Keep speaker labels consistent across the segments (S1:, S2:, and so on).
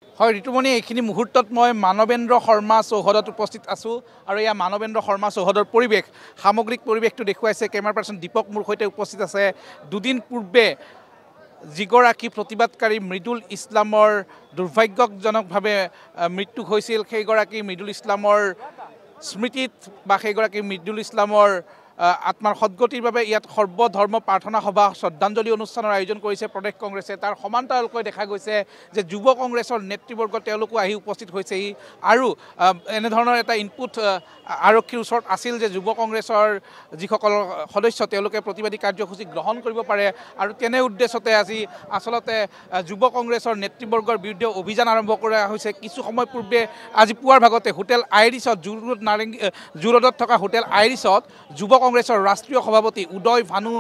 S1: হয় ঋতুমণি, এইখিনি মুহূৰ্তত মই মানৱেন্দ্ৰ শৰ্মা চৌহদত উপস্থিত আছোঁ আৰু এয়া মানৱেন্দ্ৰ শৰ্মা চৌহদৰ পৰিৱেশ, সামগ্ৰিক পৰিৱেশটো দেখুৱাইছে কেমেৰা পাৰ্চন দীপক মোৰ সৈতে উপস্থিত আছে। দুদিন পূৰ্বে যিগৰাকী প্ৰতিবাদকাৰী মৃদুল ইছলামৰ দুৰ্ভাগ্যজনকভাৱে মৃত্যু হৈছিল, সেইগৰাকী মৃদুল ইছলামৰ স্মৃতিত বা সেইগৰাকী মৃদুল ইছলামৰ আত্মাৰ সদ্গতিৰ বাবে ইয়াত সৰ্বধৰ্ম প্ৰাৰ্থনা সভা শ্ৰদ্ধাঞ্জলি অনুষ্ঠানৰ আয়োজন কৰিছে প্ৰদেশ কংগ্ৰেছে। তাৰ সমান্তৰালকৈ দেখা গৈছে যে যুৱ কংগ্ৰেছৰ নেতৃবৰ্গ তেওঁলোকো আহি উপস্থিত হৈছেহি আৰু এনেধৰণৰ এটা ইনপুট আৰক্ষীৰ ওচৰত আছিল যে যুৱ কংগ্ৰেছৰ যিসকল সদস্য তেওঁলোকে প্ৰতিবাদী কাৰ্যসূচী গ্ৰহণ কৰিব পাৰে আৰু তেনে উদ্দেশ্যতে আজি আচলতে যুৱ কংগ্ৰেছৰ নেতৃবৰ্গৰ বিৰুদ্ধে অভিযান আৰম্ভ কৰা হৈছে। কিছু সময় পূৰ্বে আজি পুৱাৰ ভাগতে হোটেল আইৰিছত জু ৰোডত থকা হোটেল আইৰিছত যুৱ কংগ্ৰেছৰ ৰাষ্ট্ৰীয় সভাপতি উদয় ভানু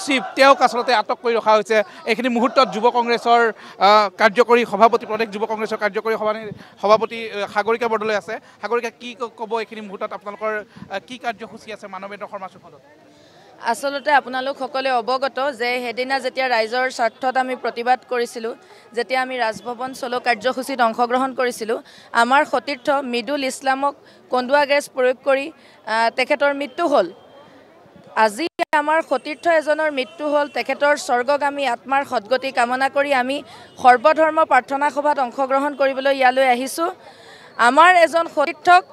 S1: শিৱ তেওঁক আচলতে আটক কৰি ৰখা হৈছে। এইখিনি মুহূৰ্তত যুৱ কংগ্ৰেছৰ কাৰ্যকৰী সভাপতি প্ৰদেশ যুৱ কংগ্ৰেছৰ কাৰ্যকৰী সভাপতি সাগৰিকা বৰদলৈ আছে। সাগৰিকা, কি ক'ব এইখিনি মুহূৰ্তত আপোনালোকৰ কি কাৰ্যসূচী আছে মানৱেন্দ্ৰ শৰ্মা চৌহদত?
S2: আচলতে আপোনালোক সকলোৱে অৱগত যে সেইদিনা যেতিয়া ৰাইজৰ স্বাৰ্থত আমি প্ৰতিবাদ কৰিছিলোঁ, যেতিয়া আমি ৰাজভৱন চলো কাৰ্যসূচীত অংশগ্ৰহণ কৰিছিলোঁ, আমাৰ সতীৰ্থ মৃদুল ইছলামক কন্দুৱা গেছ প্ৰয়োগ কৰি তেখেতৰ মৃত্যু হ'ল। আজি আমাৰ সতীৰ্থ এজনৰ মৃত্যু হ'ল। তেখেতৰ স্বৰ্গগামী আত্মাৰ সদ্গতি কামনা কৰি আমি সৰ্বধৰ্ম প্ৰাৰ্থনা সভাত অংশগ্ৰহণ কৰিবলৈ ইয়ালৈ আহিছোঁ। আমাৰ এজন সতীৰ্থক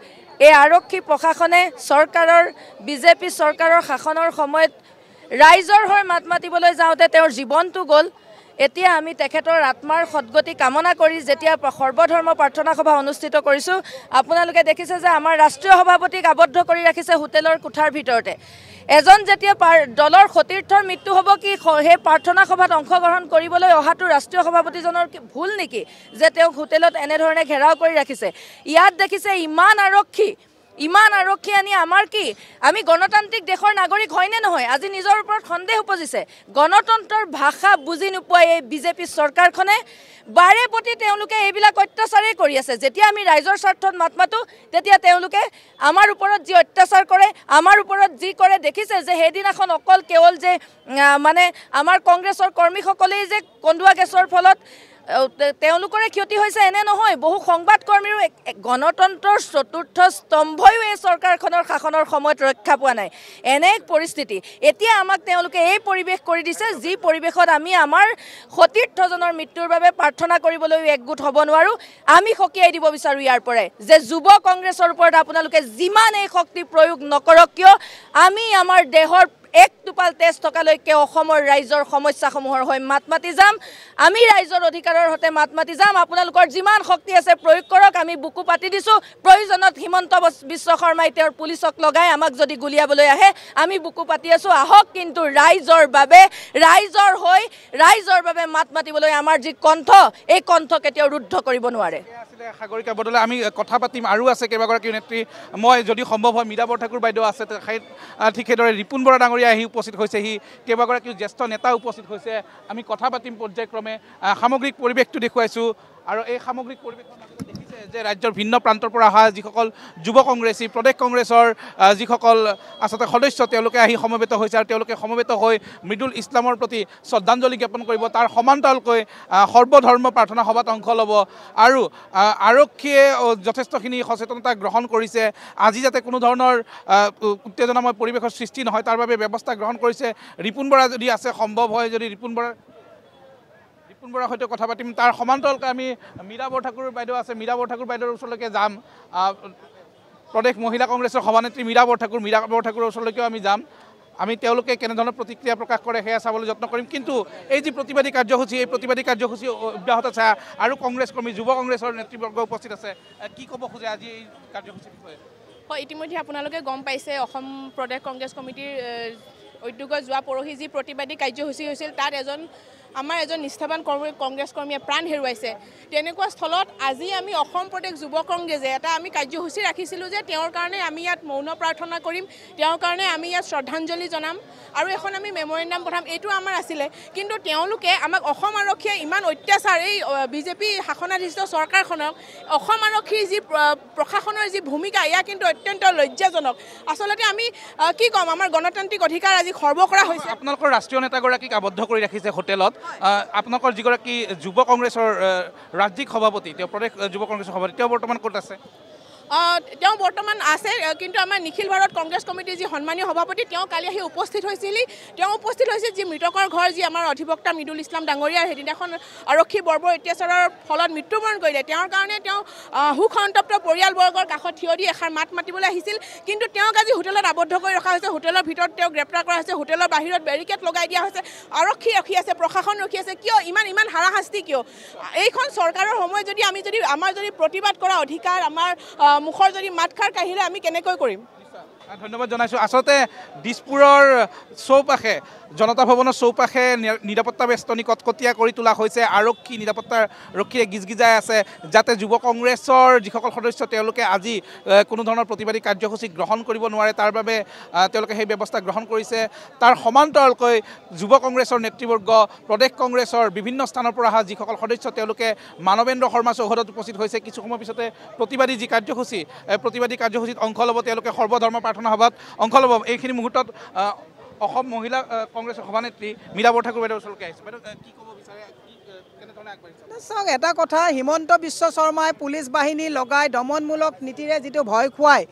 S2: এই আৰক্ষী প্ৰশাসনে চৰকাৰৰ বিজেপি চৰকাৰৰ শাসনৰ সময়ত ৰাইজৰ হৈ মাত মাতিবলৈ যাওঁতে তেওঁৰ জীৱনটো গ'ল। এতিয়া আমি তেখেতৰ আত্মাৰ সদ্গতি কামনা কৰি যেতিয়া সৰ্বধৰ্ম প্ৰাৰ্থনা সভা অনুষ্ঠিত কৰিছোঁ, আপোনালোকে দেখিছে যে আমাৰ ৰাষ্ট্ৰীয় সভাপতিক আবদ্ধ কৰি ৰাখিছে হোটেলৰ কোঠাৰ ভিতৰতে। এজন যেতিয়া দলৰ সতীৰ্থৰ মৃত্যু হ'ব, কি সেই প্ৰাৰ্থনা সভাত অংশগ্ৰহণ কৰিবলৈ অহাটো ৰাষ্ট্ৰীয় সভাপতিজনৰ ভুল নেকি যে তেওঁক হোটেলত এনেধৰণে ঘেৰাও কৰি ৰাখিছে? ইয়াত দেখিছে ইমান আৰক্ষী আনি আমাৰ কি, আমি গণতান্ত্ৰিক দেশৰ নাগৰিক হয়নে নহয়? আজি নিজৰ ওপৰত সন্দেহ উপজিছে। গণতন্ত্ৰৰ ভাষা বুজি নোপোৱা এই বিজেপি চৰকাৰখনে বাৰে প্ৰতি তেওঁলোকে এইবিলাক অত্যাচাৰেই কৰি আছে। যেতিয়া আমি ৰাইজৰ স্বাৰ্থত মাত মাতোঁ তেতিয়া তেওঁলোকে আমাৰ ওপৰত যি অত্যাচাৰ কৰে, আমাৰ ওপৰত যি কৰে, দেখিছে যে সেইদিনাখন কেৱল যে মানে আমাৰ কংগ্ৰেছৰ কৰ্মীসকলেই যে কন্দুৱা গেছৰ ফলত তেওঁলোকৰে ক্ষতি হৈছে এনে নহয়, বহু সংবাদকৰ্মীৰো গণতন্ত্ৰৰ চতুৰ্থ স্তম্ভয়ো এই চৰকাৰখনৰ শাসনৰ সময়ত ৰক্ষা পোৱা নাই। এনে পৰিস্থিতি এতিয়া আমাক তেওঁলোকে এই পৰিৱেশ কৰি দিছে, যি পৰিৱেশত আমি আমাৰ সতীৰ্থজনৰ মৃত্যুৰ বাবে প্ৰাৰ্থনা কৰিবলৈও একগোট হ'ব নোৱাৰোঁ। আমি সকীয়াই দিব বিচাৰোঁ ইয়াৰ পৰাই যে যুৱ কংগ্ৰেছৰ ওপৰত আপোনালোকে যিমান এই শক্তি প্ৰয়োগ নকৰক কিয়, আমি আমাৰ দেহৰ এক টোপাল তেজ থকালৈকে অসমৰ ৰাইজৰ সমস্যাসমূহৰ হৈ মাত মাতি যাম। আমি ৰাইজৰ অধিকাৰৰ হতে মাত মাতি যাম। আপোনালোকৰ যিমান শক্তি আছে প্ৰয়োগ কৰক। আমি বুকু পাতি দিছোঁ। প্ৰয়োজনত হিমন্ত বিশ্ব শৰ্মাই তেওঁৰ পুলিচক লগাই আমাক যদি গুলিয়াবলৈ আহে আমি বুকু পাতি আছোঁ। আহক, কিন্তু ৰাইজৰ বাবে মাত মাতিবলৈ আমাৰ যি কণ্ঠ, এই কণ্ঠ কেতিয়াও ৰুদ্ধ কৰিব নোৱাৰে।
S1: সাগৰিকা বৰদলৈ, আমি কথা পাতিম, আৰু আছে কেইবাগৰাকী নেত্ৰী। মই যদি সম্ভৱ হয় মীৰা বৰঠাকুৰ বাইদেউ আছে, ঠিক সেইদৰে ৰিপুণ বৰা ডাঙৰীয়া আহি উপস্থিত হৈছেহি, কেইবাগৰাকীও জ্যেষ্ঠ নেতা উপস্থিত হৈছে। আমি কথা পাতিম পৰ্যায়ক্ৰমে। সামগ্ৰিক পৰিৱেশটো দেখুৱাইছোঁ আৰু এই সামগ্ৰিক পৰিৱেশৰ মাজতে দেখিছে যে ৰাজ্যৰ ভিন্ন প্ৰান্তৰ পৰা অহা যিসকল যুৱ কংগ্ৰেছী, প্ৰদেশ কংগ্ৰেছৰ যিসকল আচলতে সদস্য, তেওঁলোকে আহি সমবেত হৈছে আৰু তেওঁলোকে সমবেত হৈ মৃদুল ইছলামৰ প্ৰতি শ্ৰদ্ধাঞ্জলি জ্ঞাপন কৰিব। তাৰ সমান্তৰালকৈ সৰ্বধৰ্ম প্ৰাৰ্থনা সভাত অংশ ল'ব আৰু আৰক্ষীয়ে যথেষ্টখিনি সচেতনতা গ্ৰহণ কৰিছে। আজি যাতে কোনো ধৰণৰ উত্তেজনাময় পৰিৱেশৰ সৃষ্টি নহয় তাৰ বাবে ব্যৱস্থা গ্ৰহণ কৰিছে। ৰিপুণ বৰা যদি আছে, সম্ভৱ হয় যদি ৰিপুণ বৰাৰ সৈতে কথা পাতিম। তাৰ সমান্তৰালকৈ আমি মীৰা বৰঠাকুৰ বাইদেউ আছে, মীৰা বৰঠাকুৰ বাইদেউৰ ওচৰলৈকে যাম। প্ৰদেশ মহিলা কংগ্ৰেছৰ সভানেত্ৰী মীৰা বৰঠাকুৰৰ ওচৰলৈকেও আমি যাম। আমি তেওঁলোকে কেনেধৰণৰ প্ৰতিক্ৰিয়া প্ৰকাশ কৰে সেয়া চাবলৈ যত্ন কৰিম। কিন্তু এই যি প্ৰতিবাদী কাৰ্যসূচী, এই প্ৰতিবাদী কাৰ্যসূচী অব্যাহত আছে আৰু কংগ্ৰেছ কৰ্মী, যুৱ কংগ্ৰেছৰ নেতৃবৰ্গ উপস্থিত আছে। কি ক'ব খোজে আজি এই কাৰ্যসূচীৰ বিষয়ে?
S3: হয়, ইতিমধ্যে আপোনালোকে গম পাইছে অসম প্ৰদেশ কংগ্ৰেছ কমিটিৰ উদ্যোগত যোৱা পৰহি যি প্ৰতিবাদী কাৰ্যসূচী হৈছিল, তাত আমাৰ এজন নিষ্ঠাবান কংগ্ৰেছ কৰ্মীয়ে প্ৰাণ হেৰুৱাইছে। তেনেকুৱা স্থলত আজি আমি অসম প্ৰদেশ যুৱ কংগ্ৰেছে আমি কাৰ্যসূচী ৰাখিছিলোঁ যে তেওঁৰ কাৰণে আমি ইয়াত মৌন প্ৰাৰ্থনা কৰিম, তেওঁৰ কাৰণে আমি ইয়াত শ্ৰদ্ধাঞ্জলি জনাম আৰু এখন আমি মেমৰেণ্ডাম পঠাম, এইটো আমাৰ আছিলে। কিন্তু তেওঁলোকে আমাক অসম আৰক্ষীয়ে ইমান অত্যাচাৰ, এই বিজেপি শাসনাধীষ্ঠ চৰকাৰখনক অসম আৰক্ষীৰ যি প্ৰশাসনৰ যি ভূমিকা, এয়া কিন্তু অত্যন্ত লজ্জাজনক। আচলতে আমি কি ক'ম, আমাৰ গণতান্ত্ৰিক অধিকাৰ আজি খৰ্ব কৰা হৈছে।
S1: আপোনালোকৰ ৰাষ্ট্ৰীয় নেতাগৰাকীক আবদ্ধ কৰি ৰাখিছে হোটেলত, আপোনালোকৰ যিগৰাকী যুৱ কংগ্ৰেছৰ ৰাজ্যিক সভাপতি তেওঁ প্ৰদেশ যুৱ কংগ্ৰেছৰ সভাপতি তেওঁ বৰ্তমান ক'ত আছে
S3: তেওঁ বৰ্তমান আছে কিন্তু আমাৰ নিখিল ভাৰত কংগ্ৰেছ কমিটিৰ যি সন্মানীয় সভাপতি তেওঁ কালি আহি উপস্থিত হৈছিল যি মৃতকৰ ঘৰ যি আমাৰ অধিবক্তা মৃদুল ইছলাম ডাঙৰীয়াৰ সেইদিনাখন আৰক্ষী বৰ্বৰ অত্যাচাৰৰ ফলত মৃত্যুবৰণ কৰিলে তেওঁৰ কাৰণে তেওঁ সুখ সন্তপ্ত পৰিয়ালবৰ্গৰ কাষত থিয় দি এষাৰ মাত মাতিবলৈ আহিছিল কিন্তু তেওঁক আজি হোটেলত আবদ্ধ কৰি ৰখা হৈছে হোটেলৰ ভিতৰত তেওঁক গ্ৰেপ্তাৰ কৰা হৈছে হোটেলৰ বাহিৰত বেৰিকেড লগাই দিয়া হৈছে আৰক্ষী ৰখি আছে প্ৰশাসন ৰখি আছে কিয় ইমান হাৰাশাস্তি কিয় এইখন চৰকাৰৰ সময় যদি আমাৰ যদি প্ৰতিবাদ কৰা অধিকাৰ আমাৰ মুখৰ যদি মাতখাৰ কাঢ়িলে আমি কেনেকৈ কৰিম
S1: ধন্যবাদ জনাইছোঁ আচলতে দিছপুৰৰ চৌপাশে জনতা ভৱনৰ চৌপাশে নিৰাপত্তা বেষ্টনী কটকটীয়া কৰি তোলা হৈছে আৰক্ষী নিৰাপত্তাৰ ৰক্ষীয়ে গিজগিজাই আছে যাতে যুৱ কংগ্ৰেছৰ যিসকল সদস্য তেওঁলোকে আজি কোনো ধৰণৰ প্ৰতিবাদী কাৰ্যসূচী গ্ৰহণ কৰিব নোৱাৰে তাৰ বাবে তেওঁলোকে সেই ব্যৱস্থা গ্ৰহণ কৰিছে তাৰ সমান্তৰালকৈ যুৱ কংগ্ৰেছৰ নেতৃবৰ্গ প্ৰদেশ কংগ্ৰেছৰ বিভিন্ন স্থানৰ পৰা অহা যিসকল সদস্য তেওঁলোকে মানৱেন্দ্ৰ শৰ্মা চৌহদত উপস্থিত হৈছে কিছু সময় পিছতে প্ৰতিবাদী যি কাৰ্যসূচী প্ৰতিবাদী কাৰ্যসূচীত অংশ ল'ব তেওঁলোকে সৰ্বধৰ্ম প্ৰাৰ্থনা সভাত অংশ ল'ব এইখিনি মুহূৰ্তত অসম মহিলা কংগ্ৰেছৰ সভানেত্ৰী মীৰা বৰঠাকুৰ বাইদেউৰ ওচৰলৈ আহিছে বাইদেউ কি ক'ব বিচাৰে কেনেধৰণে আগবাঢ়িছে
S4: চাওক এটা কথা হিমন্ত বিশ্ব শৰ্মাই পুলিচ বাহিনী লগাই দমনমূলক নীতিৰে যিটো ভয় খুৱাই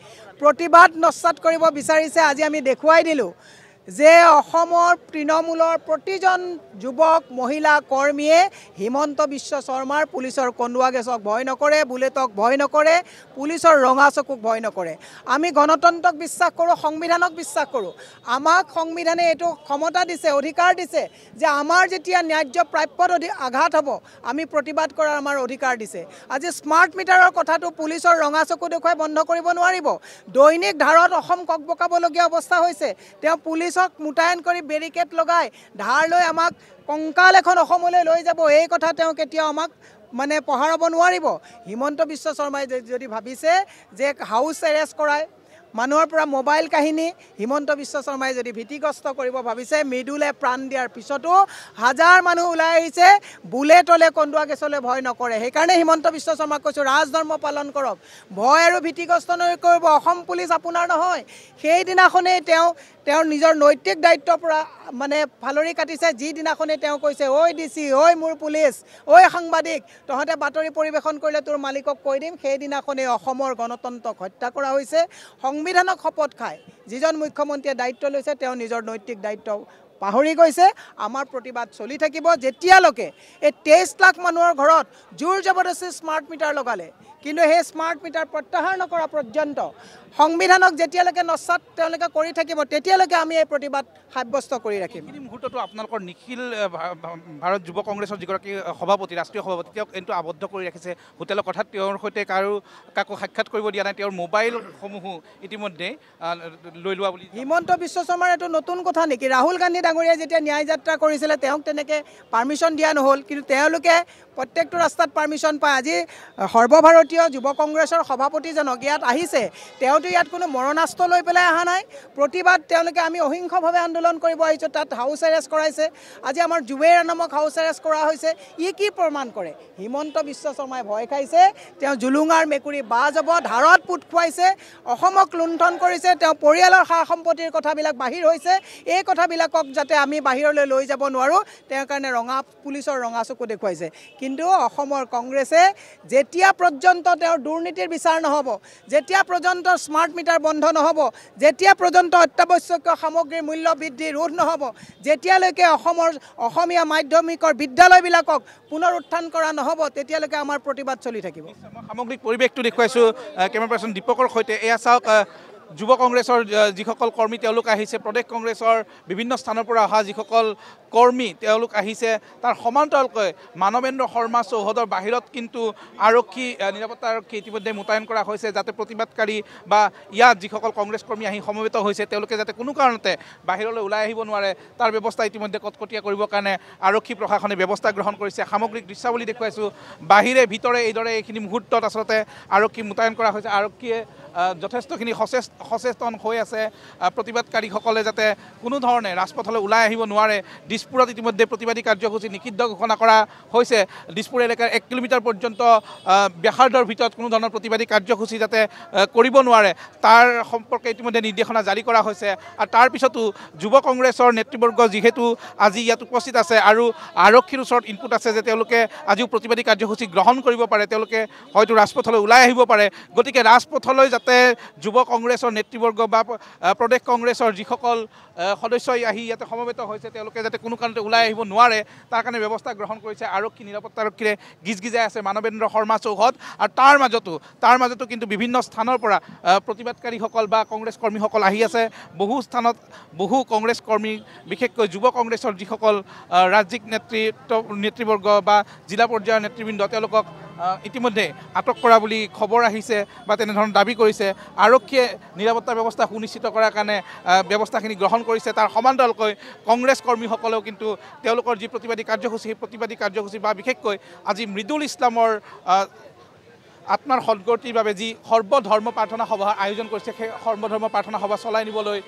S4: প্ৰতিবাদ নস্যাৎ কৰিব বিচাৰিছে আজি আমি দেখুৱাই দিলোঁ যে অসমৰ তৃণমূলৰ প্ৰতিজন যুৱক মহিলা কৰ্মীয়ে হিমন্ত বিশ্ব শৰ্মাৰ পুলিচৰ কন্দুৱা গেছক ভয় নকৰে বুলেটক ভয় নকৰে পুলিচৰ ৰঙা চকুক ভয় নকৰে আমি গণতন্ত্ৰক বিশ্বাস কৰোঁ সংবিধানক বিশ্বাস কৰোঁ আমাক সংবিধানে এইটো ক্ষমতা দিছে অধিকাৰ দিছে যে আমাৰ যেতিয়া ন্যায্য প্ৰাপ্যত আঘাত হ'ব আমি প্ৰতিবাদ কৰাৰ আমাৰ অধিকাৰ দিছে আজি স্মাৰ্ট মিটাৰৰ কথাটো পুলিচৰ ৰঙা চকু দেখুৱাই বন্ধ কৰিব নোৱাৰিব দৈনিক ধাৰত অসম ককবকাবলগীয়া অৱস্থা হৈছে তেওঁ পুলিচ মোতায়েন কৰি বেৰিকেড লগাই ধাৰ লৈ আমাক কংকাল এখন অসমলৈ লৈ যাব এই কথা তেওঁ কেতিয়াও আমাক মানে পহাৰাব নোৱাৰিব হিমন্ত বিশ্ব শৰ্মাই যদি ভাবিছে যে হাউচ এৰেষ্ট কৰাই মানুহৰ পৰা মোবাইল কাহিনী হিমন্ত বিশ্ব শৰ্মাই যদি ভীতিগ্ৰস্ত কৰিব ভাবিছে মৃদুলে প্ৰাণ দিয়াৰ পিছতো হাজাৰ মানুহ ওলাই আহিছে বুলেটলে কন্দুৱা গেছলৈ ভয় নকৰে সেইকাৰণে হিমন্ত বিশ্ব শৰ্মাক কৈছোঁ ৰাজধৰ্ম পালন কৰক ভয় আৰু ভীতিগ্ৰস্ত নকৰিব অসম পুলিচ আপোনাৰ নহয় সেইদিনাখনেই তেওঁৰ নিজৰ নৈতিক দায়িত্বৰ পৰা মানে ফালৰি কাটিছে যিদিনাখনেই তেওঁ কৈছে ঐ ডিচি ঐ মোৰ পুলিচ ঐ সাংবাদিক তহঁতে বাতৰি পৰিৱেশন কৰিলে তোৰ মালিকক কৈ দিম সেইদিনাখনেই অসমৰ গণতন্ত্ৰক হত্যা কৰা হৈছে সংবিধানক শপত খাই যিজন মুখ্যমন্ত্ৰীয়ে দায়িত্ব লৈছে তেওঁ নিজৰ নৈতিক দায়িত্ব পাহৰি গৈছে আমাৰ প্ৰতিবাদ চলি থাকিব যেতিয়ালৈকে এই 23 লাখ মানুহৰ ঘৰত জোৰ জবৰদস্তি স্মাৰ্ট মিটাৰ লগালে কিন্তু সেই স্মাৰ্ট মিটাৰ প্ৰত্যাহাৰ নকৰা পৰ্যন্ত সংবিধানক যেতিয়ালৈকে নস্যাৎ তেওঁলোকে কৰি থাকিব তেতিয়ালৈকে আমি এই প্ৰতিবাদ সাব্যস্ত কৰি ৰাখিম
S1: এই মুহূৰ্ততো আপোনালোকৰ নিখিল ভাৰত যুৱ কংগ্ৰেছৰ যিগৰাকী সভাপতি ৰাষ্ট্ৰীয় সভাপতি তেওঁক কিন্তু আবদ্ধ কৰি ৰাখিছে হোটেলৰ কথাত তেওঁৰ সৈতে কাকো সাক্ষাৎ কৰিব দিয়া নাই তেওঁৰ মোবাইলসমূহো ইতিমধ্যে লৈ লোৱা বুলি
S4: হিমন্ত বিশ্ব শৰ্মাৰ এইটো নতুন কথা নেকি ৰাহুল গান্ধী ডাঙৰীয়াই যেতিয়া ন্যায় যাত্ৰা কৰিছিলে তেওঁক তেনেকৈ পাৰ্মিশ্যন দিয়া নহ'ল কিন্তু তেওঁলোকে প্ৰত্যেকটো ৰাস্তাত পাৰ্মিশ্যন পায় আজি সৰ্বভাৰতীয় যুৱ কংগ্ৰেছৰ সভাপতিজনক ইয়াত আহিছে তেওঁতো ইয়াত কোনো মৰণাস্ত্ৰ লৈ পেলাই অহা নাই প্ৰতিবাদ তেওঁলোকে আমি অহিংসভাৱে আন্দোলন কৰিব আহিছোঁ তাত হাউচ এৰেষ্ট কৰাইছে আজি আমাৰ জুবেৰ নামক হাউচ এৰেষ্ট কৰা হৈছে ই কি প্ৰমাণ কৰে হিমন্ত বিশ্ব শৰ্মাই ভয় খাইছে তেওঁ জুলুঙাৰ মেকুৰী বাজ হ'ব ধাৰত পুত খুৱাইছে অসমক লুণ্ঠন কৰিছে তেওঁ পৰিয়ালৰ সা সম্পত্তিৰ কথাবিলাক বাহিৰ হৈছে এই কথাবিলাকক যাতে আমি বাহিৰলৈ লৈ যাব নোৱাৰোঁ তেওঁৰ কাৰণে পুলিচৰ ৰঙা চকু দেখুৱাইছে কিন্তু অসমৰ কংগ্ৰেছে যেতিয়া পৰ্যন্ত তেওঁৰ দুৰ্নীতিৰ বিচাৰ নহ'ব যেতিয়া পৰ্যন্ত স্মাৰ্ট মিটাৰ বন্ধ নহ'ব যেতিয়া পৰ্যন্ত অত্যাৱশ্যকীয় সামগ্ৰীৰ মূল্য বৃদ্ধি ৰোধ নহ'ব যেতিয়ালৈকে অসমীয়া মাধ্যমিকৰ বিদ্যালয়বিলাকক পুনৰ উত্থান কৰা নহ'ব তেতিয়ালৈকে আমাৰ প্ৰতিবাদ চলি থাকিব
S1: সামগ্ৰিক পৰিৱেশটো দেখুৱাইছোঁ কেমেৰা পাৰ্চন দীপকৰ সৈতে এয়া চাওক যুৱ কংগ্ৰেছৰ যিসকল কৰ্মী তেওঁলোক আহিছে প্ৰদেশ কংগ্ৰেছৰ বিভিন্ন স্থানৰ পৰা অহা যিসকল কৰ্মী তেওঁলোক আহিছে তাৰ সমান্তৰালকৈ মানৱেন্দ্ৰ শৰ্মা চৌহদৰ বাহিৰত কিন্তু আৰক্ষী নিৰাপত্তা আৰক্ষী ইতিমধ্যে মোতায়েন কৰা হৈছে যাতে প্ৰতিবাদকাৰী বা ইয়াত যিসকল কংগ্ৰেছ কৰ্মী আহি সমবেত হৈছে তেওঁলোকে যাতে কোনো কাৰণতে বাহিৰলৈ ওলাই আহিব নোৱাৰে তাৰ ব্যৱস্থা ইতিমধ্যে কটকটীয়া কৰিবৰ কাৰণে আৰক্ষী প্ৰশাসনে ব্যৱস্থা গ্ৰহণ কৰিছে সামগ্ৰিক দৃশ্যাৱলী দেখুৱাইছোঁ বাহিৰে ভিতৰে এইদৰে এইখিনি মুহূৰ্তত আচলতে আৰক্ষী মোতায়েন কৰা হৈছে আৰক্ষীয়ে যথেষ্টখিনি সচেষ্ট সচেতন হৈ আছে প্ৰতিবাদকাৰীসকলে যাতে কোনো ধৰণে ৰাজপথলৈ ওলাই আহিব নোৱাৰে। দিছপুৰত ইতিমধ্যে প্ৰতিবাদী কাৰ্যসূচী নিষিদ্ধ ঘোষণা কৰা হৈছে। দিছপুৰ এলেকাৰ 1 কিলোমিটাৰ পৰ্যন্ত ব্যাসাৰ্ধৰ ভিতৰত কোনো ধৰণৰ প্ৰতিবাদী কাৰ্যসূচী যাতে কৰিব নোৱাৰে তাৰ সম্পৰ্কে ইতিমধ্যে নিৰ্দেশনা জাৰি কৰা হৈছে। আৰু তাৰ পিছতো যুৱ কংগ্ৰেছৰ নেতৃবৰ্গ যিহেতু আজি ইয়াত উপস্থিত আছে আৰু আৰক্ষীৰ ওচৰত ইনপুট আছে যে তেওঁলোকে আজিও প্ৰতিবাদী কাৰ্যসূচী গ্ৰহণ কৰিব পাৰে, তেওঁলোকে হয়তো ৰাজপথলৈ ওলাই আহিব পাৰে। গতিকে ৰাজপথলৈ যাতে যুৱ কংগ্ৰেছৰ নেতৃবৰ্গ বা প্ৰদেশ কংগ্ৰেছৰ যিসকল সদস্যই আহি ইয়াতে সমবেত হৈছে তেওঁলোকে যাতে কোনো কাৰণতে ওলাই আহিব নোৱাৰে তাৰ কাৰণে ব্যৱস্থা গ্ৰহণ কৰিছে আৰক্ষী। নিৰাপত্তাৰক্ষীৰে গিজগিজাই আছে মানৱেন্দ্ৰ শৰ্মা চৌহদ। আৰু তাৰ মাজতো কিন্তু বিভিন্ন স্থানৰ পৰা প্ৰতিবাদকাৰীসকল বা কংগ্ৰেছ কৰ্মীসকল আহি আছে। বহু স্থানত বহু কংগ্ৰেছ কৰ্মী বিশেষকৈ যুৱ কংগ্ৰেছৰ যিসকল ৰাজ্যিক নেতৃবৰ্গ বা জিলা পৰ্যায়ৰ নেতৃবৃন্দ তেওঁলোকক ইতিমধ্যে আটক কৰা বুলি খবৰ আহিছে বা তেনেধৰণৰ দাবী কৰিছে। আৰক্ষীয়ে নিৰাপত্তা ব্যৱস্থা সুনিশ্চিত কৰাৰ কাৰণে ব্যৱস্থাখিনি গ্ৰহণ কৰিছে। তাৰ সমান্তৰালকৈ কংগ্ৰেছ কৰ্মীসকলেও কিন্তু তেওঁলোকৰ যি প্ৰতিবাদী কাৰ্যসূচী সেই প্ৰতিবাদী কাৰ্যসূচী বা বিশেষকৈ আজি মৃদুল ইছলামৰ আত্মাৰ সদগতিৰ বাবে যি সৰ্বধৰ্ম প্ৰাৰ্থনা সভা আয়োজন কৰিছে সেই সৰ্বধৰ্ম প্ৰাৰ্থনা সভা চলাই নিবলৈ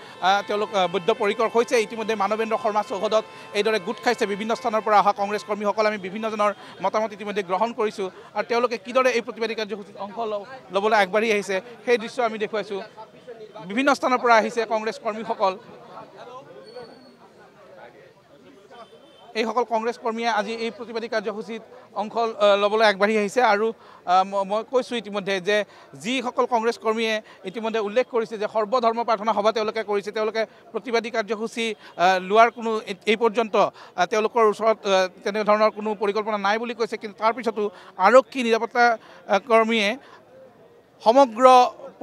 S1: তেওঁলোক বদ্ধপৰিকৰ হৈছে। ইতিমধ্যে মানৱেন্দ্ৰ শৰ্মা চৌহদত এইদৰে গোট খাইছে বিভিন্ন স্থানৰ পৰা অহা কংগ্ৰেছ কৰ্মীসকলে। আমি বিভিন্নজনৰ মতামত ইতিমধ্যে গ্ৰহণ কৰিছোঁ আৰু তেওঁলোকে কিদৰে এই প্ৰতিবাদী কাৰ্যসূচীত অংশ ল'বলৈ আগবাঢ়ি আহিছে সেই দৃশ্য আমি দেখুৱাইছোঁ। বিভিন্ন স্থানৰ পৰা আহিছে কংগ্ৰেছ কৰ্মীসকল। এইসকল কংগ্ৰেছ কৰ্মীয়ে আজি এই প্ৰতিবাদী কাৰ্যসূচীত অংশ ল'বলৈ আগবাঢ়ি আহিছে। আৰু মই কৈছোঁ ইতিমধ্যে যে যিসকল কংগ্ৰেছ কৰ্মীয়ে ইতিমধ্যে উল্লেখ কৰিছে যে সৰ্বধৰ্ম প্ৰাৰ্থনা সভা তেওঁলোকে কৰিছে, তেওঁলোকে প্ৰতিবাদী কাৰ্যসূচী লোৱাৰ কোনো এই পৰ্যন্ত তেওঁলোকৰ ওচৰত তেনেধৰণৰ কোনো পৰিকল্পনা নাই বুলি কৈছে। কিন্তু তাৰপিছতো আৰক্ষী নিৰাপত্তা কৰ্মীয়ে সমগ্ৰ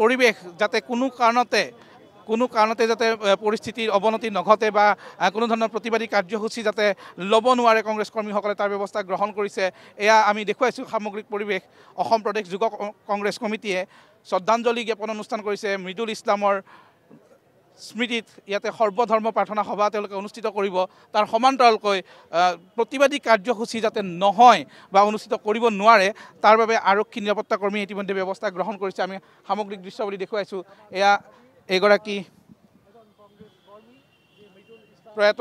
S1: পৰিৱেশ যাতে কোনো কাৰণতে যাতে পৰিস্থিতিৰ অৱনতি নঘটে বা কোনো ধৰণৰ প্ৰতিবাদী কাৰ্যসূচী যাতে ল'ব নোৱাৰে কংগ্ৰেছ কৰ্মীসকলে তাৰ ব্যৱস্থা গ্ৰহণ কৰিছে। এয়া আমি দেখুৱাইছোঁ সামগ্ৰিক পৰিৱেশ। অসম প্ৰদেশ যুৱ কংগ্ৰেছ কমিটিয়ে শ্ৰদ্ধাঞ্জলি জ্ঞাপন অনুষ্ঠান কৰিছে মৃদুল ইছলামৰ স্মৃতিত। ইয়াতে সৰ্বধৰ্ম প্ৰাৰ্থনা সভা তেওঁলোকে অনুষ্ঠিত কৰিব। তাৰ সমান্তৰালকৈ প্ৰতিবাদী কাৰ্যসূচী যাতে নহয় বা অনুষ্ঠিত কৰিব নোৱাৰে তাৰ বাবে আৰক্ষী নিৰাপত্তা কৰ্মীয়ে ইতিমধ্যে ব্যৱস্থা গ্ৰহণ কৰিছে। আমি সামগ্ৰিক দৃশ্যাৱলী দেখুৱাইছোঁ। এয়া এগৰাকী প্ৰয়াত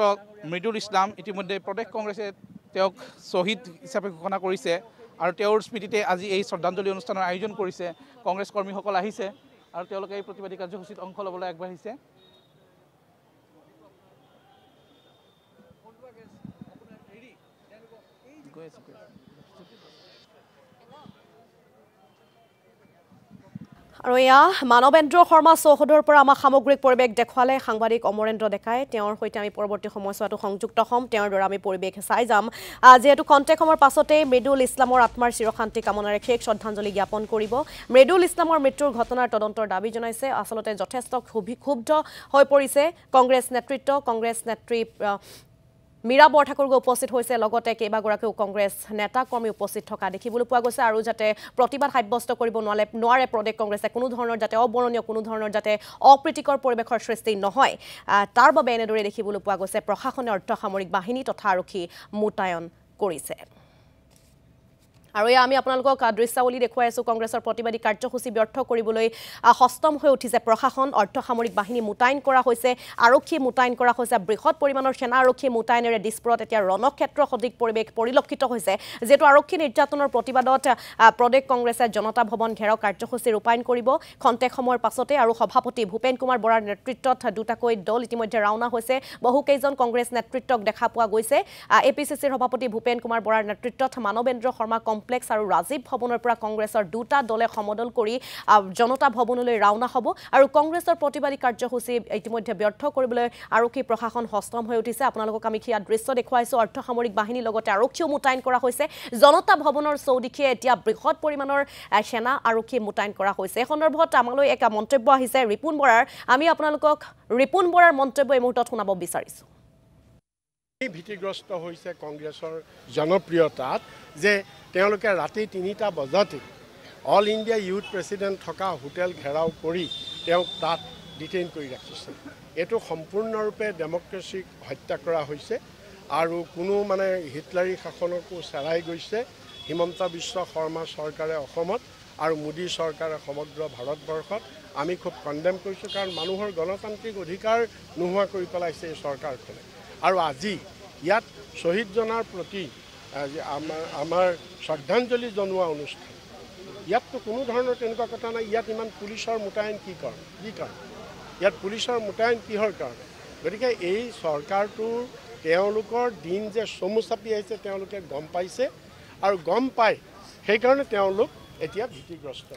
S1: মৃদুল ইছলাম। ইতিমধ্যে প্ৰদেশ কংগ্ৰেছে তেওঁক শ্বহীদ হিচাপে ঘোষণা কৰিছে আৰু তেওঁৰ স্মৃতিতে আজি এই শ্ৰদ্ধাঞ্জলি অনুষ্ঠানৰ আয়োজন কৰিছে। কংগ্ৰেছ কৰ্মীসকল আহিছে আৰু তেওঁলোকে এই প্ৰতিবাদী কাৰ্যসূচীত অংশ ল'বলৈ আগবাঢ়িছে।
S5: আৰু এয়া মানৱেন্দ্ৰ শৰ্মা চৌহদৰ পৰা আমাক সামগ্ৰিক পৰিৱেশ দেখুৱালে সাংবাদিক অমৰেন্দ্ৰ ডেকাই। তেওঁৰ সৈতে আমি পৰৱৰ্তী সময়ছোৱাতো সংযুক্ত হ'ম। তেওঁৰ দ্বাৰা আমি পৰিৱেশ চাই যাম। যিহেতু খন্তেক সময়ৰ পাছতেই মৃদুল ইছলামৰ আত্মাৰ চিৰশান্তি কামনাৰে শেষ শ্ৰদ্ধাঞ্জলি জ্ঞাপন কৰিব। মৃদুল ইছলামৰ মৃত্যুৰ ঘটনাৰ তদন্তৰ দাবী জনাইছে। আচলতে যথেষ্ট ক্ষুব্ধ হৈ পৰিছে কংগ্ৰেছ নেতৃত্ব। কংগ্ৰেছ নেত্ৰী মীৰা বৰঠাকুৰগৈ উপস্থিত হৈছে, লগতে কেইবাগৰাকীও কংগ্ৰেছ নেতা কৰ্মী উপস্থিত থকা দেখিবলৈ পোৱা গৈছে। আৰু যাতে প্ৰতিবাদ সাব্যস্ত কৰিব নোৱাৰে প্ৰদেশ কংগ্ৰেছে, কোনো ধৰণৰ যাতে অবৰণীয় কোনো ধৰণৰ যাতে অপ্ৰীতিকৰ পৰিৱেশৰ সৃষ্টি নহয় তাৰ বাবে এনেদৰে দেখিবলৈ পোৱা গৈছে প্ৰশাসনে অৰ্ধসামৰিক বাহিনী তথা আৰক্ষী মোতায়েন কৰিছে। আৰু আমি আপোনালোকক দৃশ্যাৱলী দেখুৱাই আছোঁ। কংগ্ৰেছৰ প্ৰতিবাদী কাৰ্যসূচী ব্যৰ্থ কৰিবলৈ সষ্টম হৈ উঠিছে প্ৰশাসন। অৰ্ধসামৰিক বাহিনী মোতায়েন কৰা হৈছে, আৰক্ষী মোতায়েন কৰা হৈছে। বৃহৎ পৰিমাণৰ সেনা আৰক্ষী মোতায়েনেৰে দিছপুৰত এতিয়া ৰণক্ষেত্ৰ সদৃশ পৰিৱেশ পৰিলক্ষিত হৈছে। যিহেতু আৰক্ষী নিৰ্যাতনৰ প্ৰতিবাদত প্ৰদেশ কংগ্ৰেছে জনতা ভৱন ঘেৰাও কাৰ্যসূচী ৰূপায়ণ কৰিব খন্তেক সময়ৰ পাছতে। আৰু সভাপতি ভূপেন কুমাৰ বৰাৰ নেতৃত্বত দুটাকৈ দল ইতিমধ্যে ৰাওনা হৈছে। বহুকেইজন কংগ্ৰেছ নেতৃত্বক দেখা পোৱা গৈছে। APCCৰ সভাপতি ভূপেন কুমাৰ বৰাৰ নেতৃত্বত মানৱেন্দ্ৰ শৰ্মা কমপ্লেক্স আৰু ৰাজীৱ ভৱনৰ পৰা কংগ্ৰেছৰ দুটা দলে সমদল কৰি জনতা ভৱনলৈ ৰাওনা হ'ব। আৰু কংগ্ৰেছৰ প্ৰতিবাদী কাৰ্যসূচী ইতিমধ্যে ব্যৰ্থ কৰিবলৈ আৰক্ষী প্ৰশাসন সষ্টম হৈ উঠিছে। আপোনালোকক আমি সেয়া দৃশ্য দেখুৱাইছোঁ। অৰ্ধসামৰিক বাহিনীৰ লগতে আৰক্ষীও মোতায়েন কৰা হৈছে। জনতা ভৱনৰ চৌদিশে এতিয়া বৃহৎ পৰিমাণৰ সেনা আৰক্ষী মোতায়েন কৰা হৈছে। এই সন্দৰ্ভত আমালৈ এক মন্তব্য আহিছে ৰিপুণ বৰাৰ। আমি আপোনালোকক ৰিপুণ বৰাৰ মন্তব্য এই মুহূৰ্তত শুনাব বিচাৰিছোঁ।
S6: ভীতিগ্ৰস্ত হৈছে কংগ্ৰেছৰ জনপ্ৰিয়তাত যে তেওঁলোকে ৰাতি ৩টা বজাতে অল ইণ্ডিয়া ইউথ প্ৰেচিডেণ্ট থকা হোটেল ঘেৰাও কৰি তেওঁক তাত ডিটেইন কৰি ৰাখিছে। এইটো সম্পূৰ্ণৰূপে ডেমক্ৰেচিক হত্যা কৰা হৈছে আৰু কোনো হিটলাৰী শাসনকো চেৰাই গৈছে। হিমন্ত বিশ্ব শৰ্মা চৰকাৰে অসমত আৰু মোদী চৰকাৰে সমগ্ৰ ভাৰতবৰ্ষত আমি খুব কণ্ডেম কৰিছোঁ, কাৰণ মানুহৰ গণতান্ত্ৰিক অধিকাৰ নোহোৱা কৰি পেলাইছে এই চৰকাৰখনে। আৰু আজি ইয়াত শ্বহীদ জনাৰ প্ৰতি আমাৰ শ্ৰদ্ধাঞ্জলি জনোৱা অনুষ্ঠান, ইয়াততো কোনো ধৰণৰ তেনেকুৱা কথা নাই। ইয়াত ইমান পুলিচৰ মোতায়েন কি কাৰণ ইয়াত পুলিচৰ মোতায়েন কিহৰ কাৰণে? গতিকে এই চৰকাৰটোৰ তেওঁলোকৰ দিন যে চমু চাপি আহিছে তেওঁলোকে গম পাইছে, আৰু গম পাই সেইকাৰণে তেওঁলোক এতিয়া ভীতিগ্ৰস্ত।